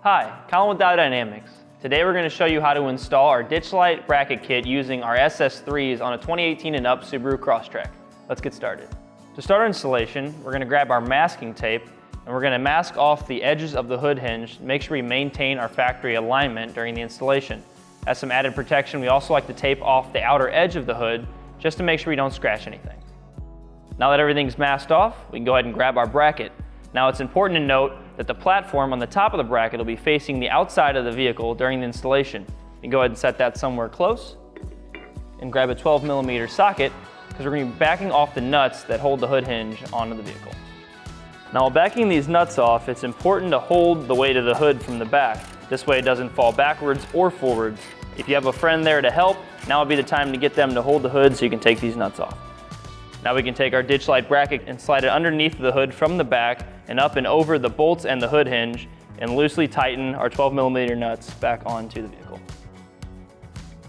Hi, Colin with Diode. Today we're going to show you how to install our ditch light bracket kit using our SS3s on a 2018 and up Subaru Crosstrek. Let's get started. To start our installation, we're going to grab our masking tape and we're going to mask off the edges of the hood hinge to make sure we maintain our factory alignment during the installation. As some added protection, we also like to tape off the outer edge of the hood just to make sure we don't scratch anything. Now that everything's masked off, we can go ahead and grab our bracket. Now it's important to note that the platform on the top of the bracket will be facing the outside of the vehicle during the installation. You can go ahead and set that somewhere close and grab a 12mm socket because we're going to be backing off the nuts that hold the hood hinge onto the vehicle. Now while backing these nuts off, it's important to hold the weight of the hood from the back. This way it doesn't fall backwards or forwards. If you have a friend there to help, now would be the time to get them to hold the hood so you can take these nuts off. Now we can take our ditch light bracket and slide it underneath the hood from the back and up and over the bolts and the hood hinge and loosely tighten our 12mm nuts back onto the vehicle.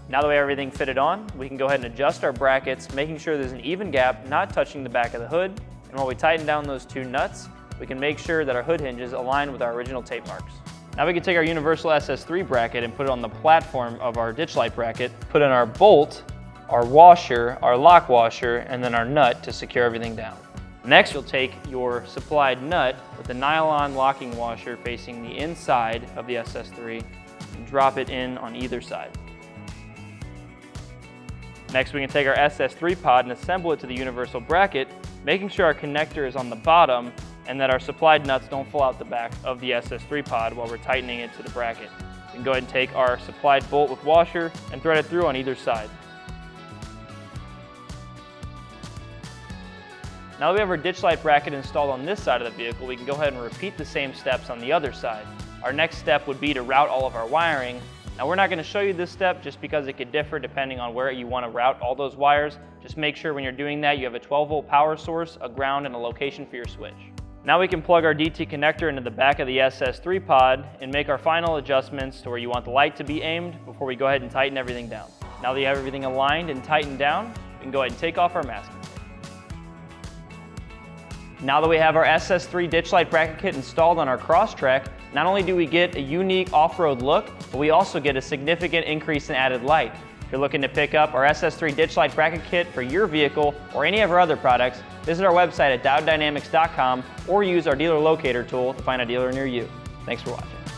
Now that we have everything fitted on, we can go ahead and adjust our brackets, making sure there's an even gap, not touching the back of the hood. And while we tighten down those two nuts, we can make sure that our hood hinges align with our original tape marks. Now we can take our universal SS3 bracket and put it on the platform of our ditch light bracket, put in our bolt, our washer, our lock washer, and then our nut to secure everything down. Next, you'll take your supplied nut with the nylon locking washer facing the inside of the SS3 and drop it in on either side. Next, we can take our SS3 pod and assemble it to the universal bracket, making sure our connector is on the bottom and that our supplied nuts don't fall out the back of the SS3 pod while we're tightening it to the bracket. We can go ahead and take our supplied bolt with washer and thread it through on either side. Now that we have our ditch light bracket installed on this side of the vehicle, we can go ahead and repeat the same steps on the other side. Our next step would be to route all of our wiring. Now we're not going to show you this step just because it could differ depending on where you want to route all those wires. Just make sure when you're doing that you have a 12-volt power source, a ground, and a location for your switch. Now we can plug our DT connector into the back of the SS3 pod and make our final adjustments to where you want the light to be aimed before we go ahead and tighten everything down. Now that you have everything aligned and tightened down, we can go ahead and take off our masking tape. Now that we have our SS3 ditch light bracket kit installed on our Crosstrek, not only do we get a unique off-road look, but we also get a significant increase in added light. If you're looking to pick up our SS3 ditch light bracket kit for your vehicle or any of our other products, visit our website at diodedynamics.com or use our dealer locator tool to find a dealer near you. Thanks for watching.